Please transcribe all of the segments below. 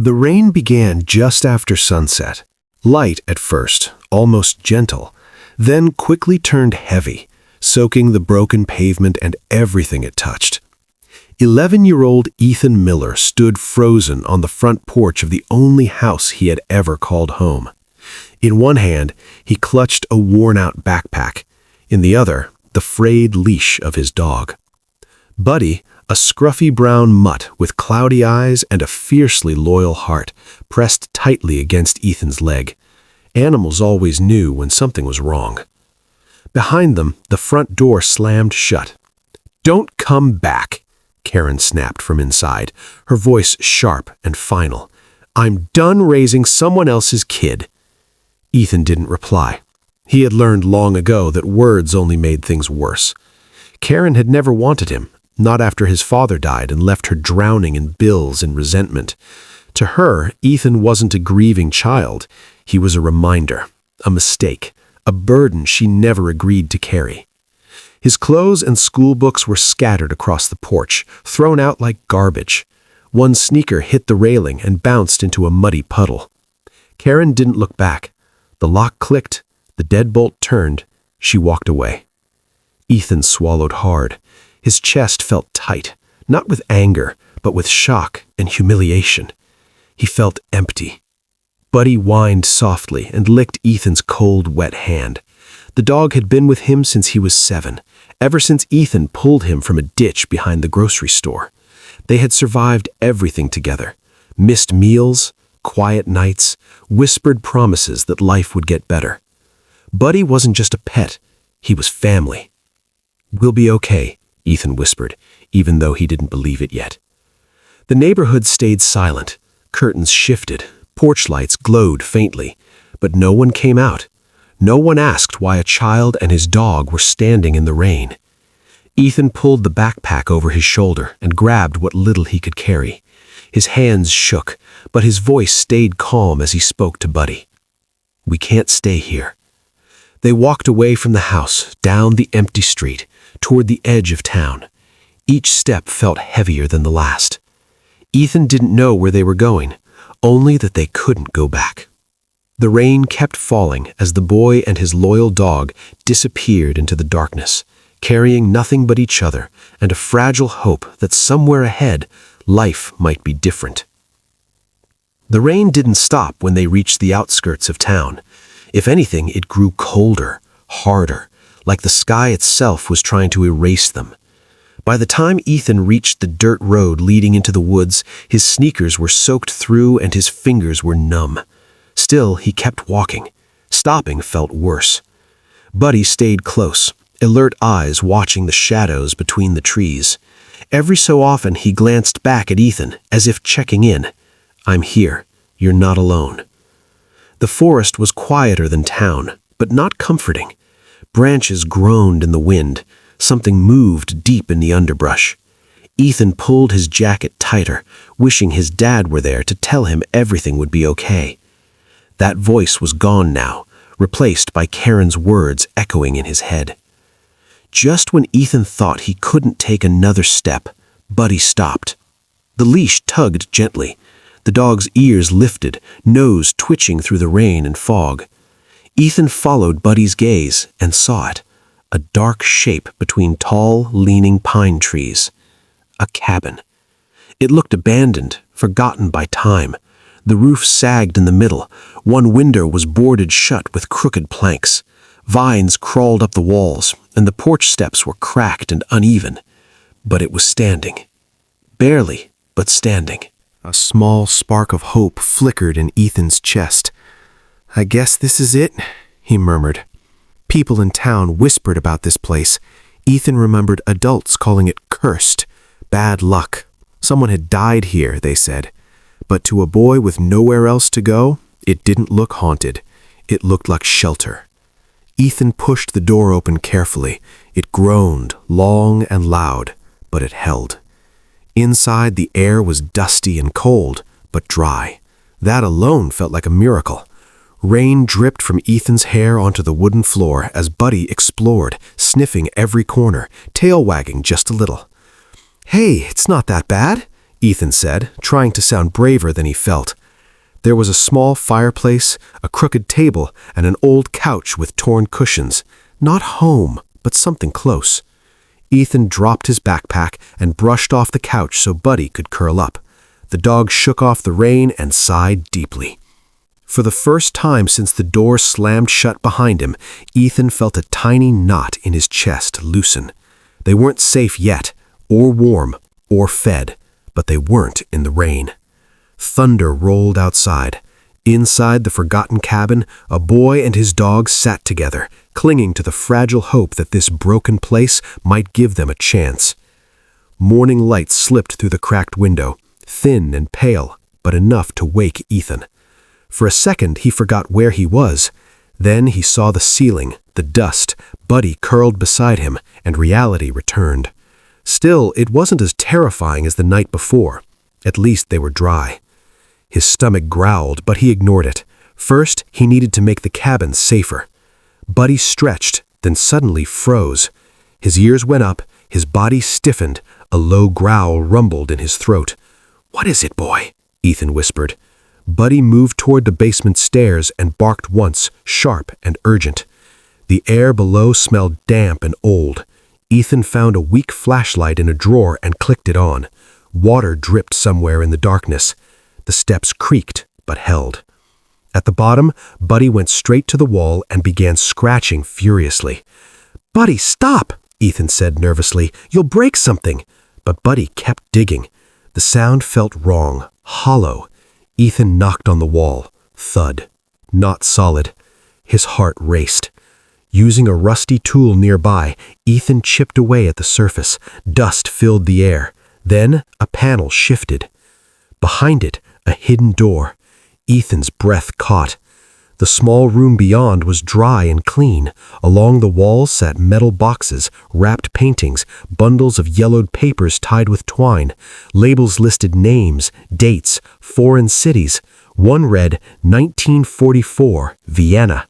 The rain began just after sunset, light at first, almost gentle, then quickly turned heavy, soaking the broken pavement and everything it touched. 11-year-old Ethan Miller stood frozen on the front porch of the only house he had ever called home. In one hand, he clutched a worn-out backpack. In the other, the frayed leash of his dog. Buddy, a scruffy brown mutt with cloudy eyes and a fiercely loyal heart, pressed tightly against Ethan's leg. Animals always knew when something was wrong. Behind them, the front door slammed shut. "Don't come back," Karen snapped from inside, her voice sharp and final. "I'm done raising someone else's kid." Ethan didn't reply. He had learned long ago that words only made things worse. Karen had never wanted him, not after his father died and left her drowning in bills and resentment. To her, Ethan wasn't a grieving child. He was a reminder, a mistake, a burden she never agreed to carry. His clothes and school books were scattered across the porch, thrown out like garbage. One sneaker hit the railing and bounced into a muddy puddle. Karen didn't look back. The lock clicked, the deadbolt turned, she walked away. Ethan swallowed hard. His chest felt tight, not with anger, but with shock and humiliation. He felt empty. Buddy whined softly and licked Ethan's cold, wet hand. The dog had been with him since he was 7, ever since Ethan pulled him from a ditch behind the grocery store. They had survived everything together. Missed meals, quiet nights, whispered promises that life would get better. Buddy wasn't just a pet, he was family. "We'll be okay," Ethan whispered, even though he didn't believe it yet. The neighborhood stayed silent. Curtains shifted, porch lights glowed faintly, but no one came out. No one asked why a child and his dog were standing in the rain. Ethan pulled the backpack over his shoulder and grabbed what little he could carry. His hands shook, but his voice stayed calm as he spoke to Buddy. "We can't stay here." They walked away from the house, down the empty street, toward the edge of town. Each step felt heavier than the last. Ethan didn't know where they were going, only that they couldn't go back. The rain kept falling as the boy and his loyal dog disappeared into the darkness, carrying nothing but each other and a fragile hope that somewhere ahead, life might be different. The rain didn't stop when they reached the outskirts of town. If anything, it grew colder, harder, like the sky itself was trying to erase them. By the time Ethan reached the dirt road leading into the woods, his sneakers were soaked through and his fingers were numb. Still, he kept walking. Stopping felt worse. Buddy stayed close, alert eyes watching the shadows between the trees. Every so often he glanced back at Ethan, as if checking in. "I'm here. You're not alone." The forest was quieter than town, but not comforting. Branches groaned in the wind. Something moved deep in the underbrush. Ethan pulled his jacket tighter, wishing his dad were there to tell him everything would be okay. That voice was gone now, replaced by Karen's words echoing in his head. Just when Ethan thought he couldn't take another step, Buddy stopped. The leash tugged gently. The dog's ears lifted, nose twitching through the rain and fog. Ethan followed Buddy's gaze and saw it. A dark shape between tall, leaning pine trees. A cabin. It looked abandoned, forgotten by time. The roof sagged in the middle. One window was boarded shut with crooked planks. Vines crawled up the walls, and the porch steps were cracked and uneven. But it was standing. Barely, but standing. A small spark of hope flickered in Ethan's chest. "I guess this is it," he murmured. People in town whispered about this place. Ethan remembered adults calling it cursed, bad luck. Someone had died here, they said. But to a boy with nowhere else to go, it didn't look haunted. It looked like shelter. Ethan pushed the door open carefully. It groaned, long and loud, but it held. Inside, the air was dusty and cold, but dry. That alone felt like a miracle. Rain dripped from Ethan's hair onto the wooden floor as Buddy explored, sniffing every corner, tail wagging just a little. "Hey, it's not that bad," Ethan said, trying to sound braver than he felt. There was a small fireplace, a crooked table, and an old couch with torn cushions. Not home, but something close. Ethan dropped his backpack and brushed off the couch so Buddy could curl up. The dog shook off the rain and sighed deeply. For the first time since the door slammed shut behind him, Ethan felt a tiny knot in his chest loosen. They weren't safe yet, or warm, or fed, but they weren't in the rain. Thunder rolled outside. Inside the forgotten cabin, a boy and his dog sat together, clinging to the fragile hope that this broken place might give them a chance. Morning light slipped through the cracked window, thin and pale, but enough to wake Ethan. For a second, he forgot where he was. Then he saw the ceiling, the dust, Buddy curled beside him, and reality returned. Still, it wasn't as terrifying as the night before. At least they were dry. His stomach growled, but he ignored it. First, he needed to make the cabin safer. Buddy stretched, then suddenly froze. His ears went up, his body stiffened, a low growl rumbled in his throat. "What is it, boy?" Ethan whispered. Buddy moved toward the basement stairs and barked once, sharp and urgent. The air below smelled damp and old. Ethan found a weak flashlight in a drawer and clicked it on. Water dripped somewhere in the darkness. The steps creaked, but held. At the bottom, Buddy went straight to the wall and began scratching furiously. "Buddy, stop!" Ethan said nervously. "You'll break something." But Buddy kept digging. The sound felt wrong, hollow. Ethan knocked on the wall. Thud. Not solid. His heart raced. Using a rusty tool nearby, Ethan chipped away at the surface. Dust filled the air. Then a panel shifted. Behind it, a hidden door. Ethan's breath caught. The small room beyond was dry and clean. Along the walls sat metal boxes, wrapped paintings, bundles of yellowed papers tied with twine. Labels listed names, dates, foreign cities. One read 1944, Vienna.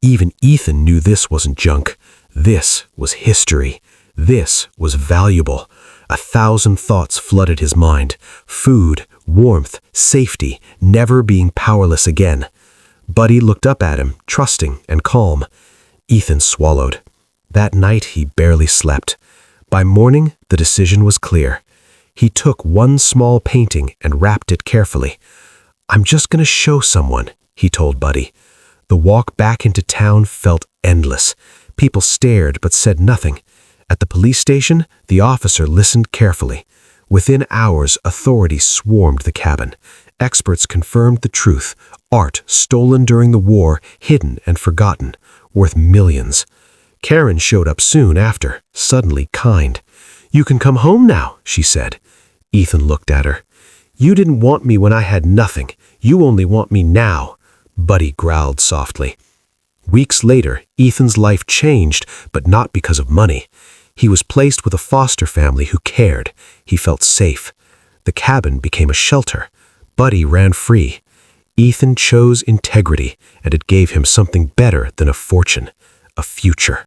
Even Ethan knew this wasn't junk. This was history. This was valuable. 1,000 thoughts flooded his mind. Food, warmth, safety, never being powerless again. Buddy looked up at him, trusting and calm. Ethan swallowed. That night he barely slept. By morning, the decision was clear. He took one small painting and wrapped it carefully. "I'm just going to show someone," he told Buddy. The walk back into town felt endless. People stared but said nothing. At the police station, the officer listened carefully. Within hours, authorities swarmed the cabin. Experts confirmed the truth. Art stolen during the war, hidden and forgotten, worth millions. Karen showed up soon after, suddenly kind. "You can come home now," she said. Ethan looked at her. "You didn't want me when I had nothing. You only want me now," Buddy growled softly. Weeks later, Ethan's life changed, but not because of money. He was placed with a foster family who cared. He felt safe. The cabin became a shelter. Buddy ran free. Ethan chose integrity, and it gave him something better than a fortune, a future.